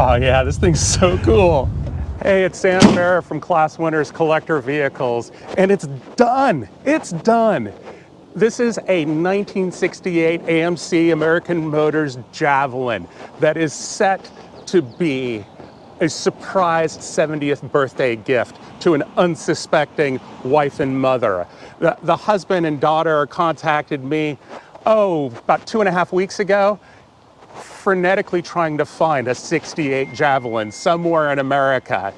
Oh yeah, this thing's so cool. Hey, it's Sam Farah from Class Winners Collector Vehicles, and it's done. It's done. This is a 1968 AMC American Motors Javelin that is set to be a surprise 70th birthday gift to an unsuspecting wife and mother. The husband and daughter contacted me, about 2.5 weeks ago, frenetically trying to find a 68 Javelin somewhere in America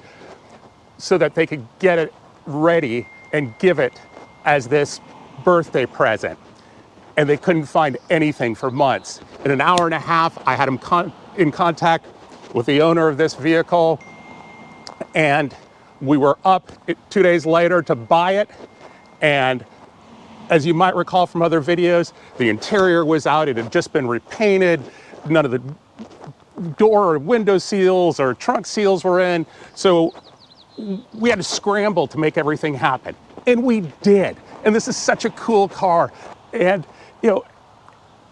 so that they could get it ready and give it as this birthday present. And they couldn't find anything for months. In an hour and a half, I had them in contact with the owner of this vehicle, and we were up 2 days later to buy it. And as you might recall from other videos, the interior was out. It had just been repainted. None of the door or window seals or trunk seals were in. So we had to scramble to make everything happen. And we did. And this is such a cool car. And, the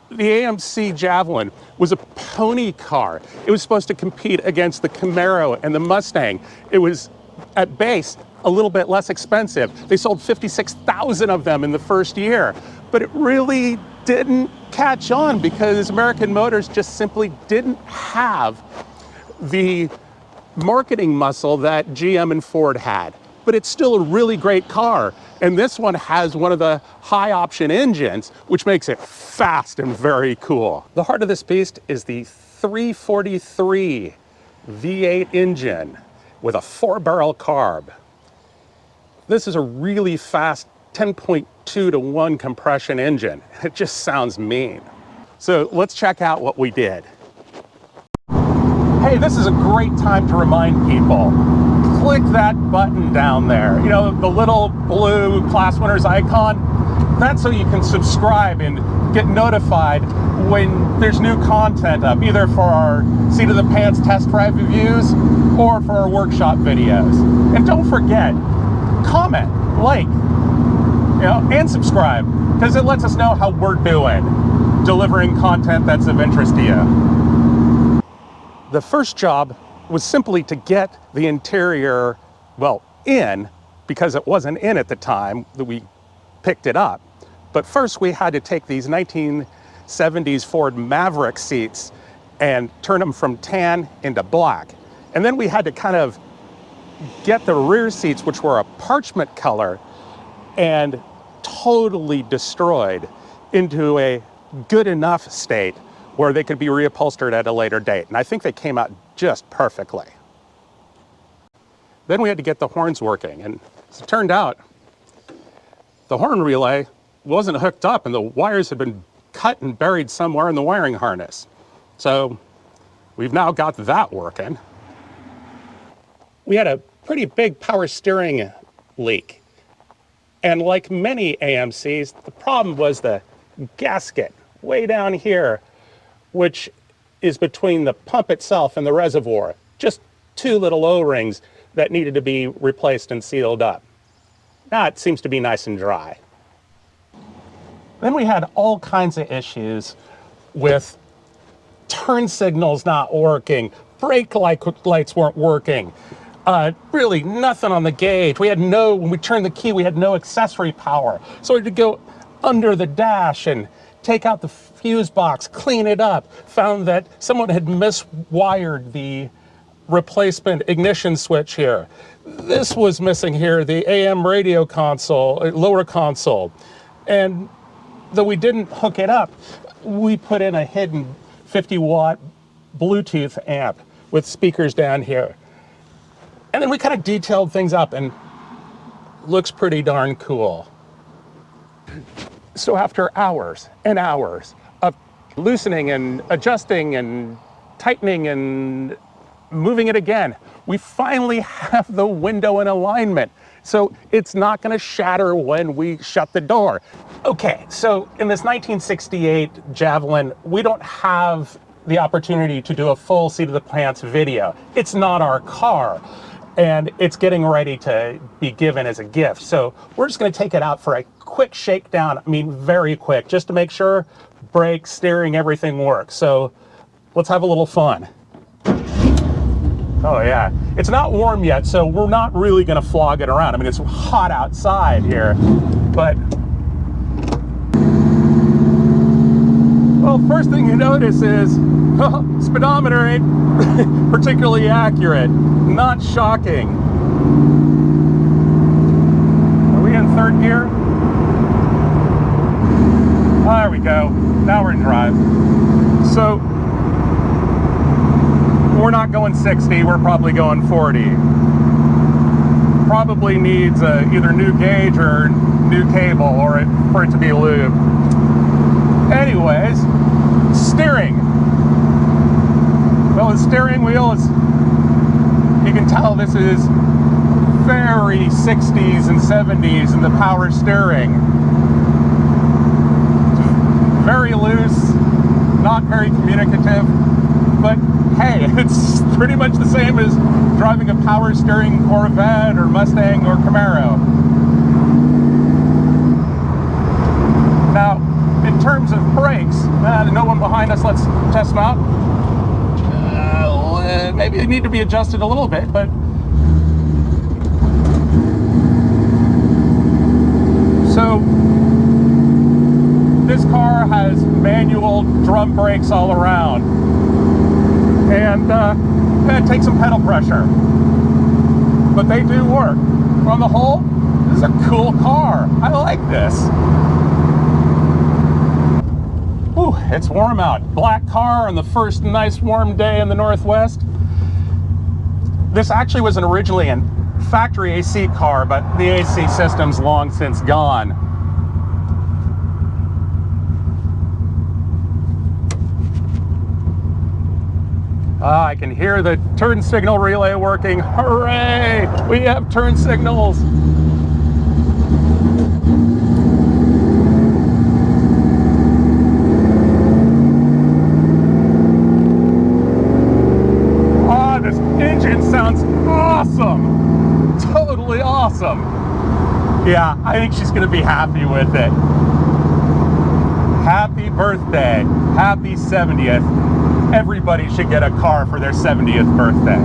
AMC Javelin was a pony car. It was supposed to compete against the Camaro and the Mustang. It was, at base, a little bit less expensive. They sold 56,000 of them in the first year. But it really didn't catch on because American Motors just simply didn't have the marketing muscle that GM and Ford had. But it's still a really great car. And this one has one of the high option engines, which makes it fast and very cool. The heart of this beast is the 343 V8 engine with a 4-barrel carb. This is a really fast 10.2 to 1 compression engine. It just sounds mean. So let's check out what we did. Hey, this is a great time to remind people. Click that button down there. The little blue Class Winners icon. That's so you can subscribe and get notified when there's new content up, either for our Seat of the Pants test drive reviews or for our workshop videos. And don't forget, comment, like, and subscribe, because it lets us know how we're doing, delivering content that's of interest to you. The first job was simply to get the interior, in, because it wasn't in at the time that we picked it up. But first we had to take these 1970s Ford Maverick seats and turn them from tan into black. And then we had to kind of get the rear seats, which were a parchment color, and totally destroyed, into a good enough state where they could be reupholstered at a later date. And I think they came out just perfectly. Then we had to get the horns working. And as it turned out, the horn relay wasn't hooked up and the wires had been cut and buried somewhere in the wiring harness. So we've now got that working. We had a pretty big power steering leak. And like many AMCs, the problem was the gasket way down here, which is between the pump itself and the reservoir. Just 2 little O-rings that needed to be replaced and sealed up. Now it seems to be nice and dry. Then we had all kinds of issues with turn signals not working, brake lights weren't working, really nothing on the gauge. When we turned the key, we had no accessory power. So we had to go under the dash and take out the fuse box, clean it up, found that someone had miswired the replacement ignition switch here. This was missing here, the AM radio console, lower console. And though we didn't hook it up, we put in a hidden 50-watt Bluetooth amp with speakers down here. And then we kind of detailed things up, and looks pretty darn cool. So after hours and hours of loosening and adjusting and tightening and moving it again, we finally have the window in alignment. So it's not going to shatter when we shut the door. Okay, so in this 1968 Javelin, we don't have the opportunity to do a full Seat of the Pants video. It's not our car, and it's getting ready to be given as a gift. So we're just going to take it out for a quick shakedown. I mean, very quick, just to make sure brakes, steering, everything works. So let's have a little fun. Oh yeah, it's not warm yet, so we're not really gonna flog it around. I mean, it's hot outside here, but well, first thing you notice is speedometer ain't particularly accurate. Not shocking. Are we in third gear? There we go. Now we're in drive. So we're not going 60, we're probably going 40. Probably needs either new gauge or new cable or for it to be lubed. Anyways, steering. Well, the steering wheel is, you can tell this is very 60s and 70s in the power steering. Very loose, not very communicative, but hey, it's pretty much the same as driving a power steering Corvette or Mustang or Camaro. Now, in terms of brakes, no one behind us, let's test them out. Maybe they need to be adjusted a little bit, but so this car has manual drum brakes all around, and it takes some pedal pressure, but they do work. On the whole, this is a cool car. I like this. Whew, it's warm out. Black car on the first nice warm day in the Northwest. This actually was originally a factory AC car, but the AC system's long since gone. I can hear the turn signal relay working. Hooray! We have turn signals. Ah, this engine sounds awesome. Totally awesome. Yeah, I think she's gonna be happy with it. Happy birthday. Happy 70th. Everybody should get a car for their 70th birthday.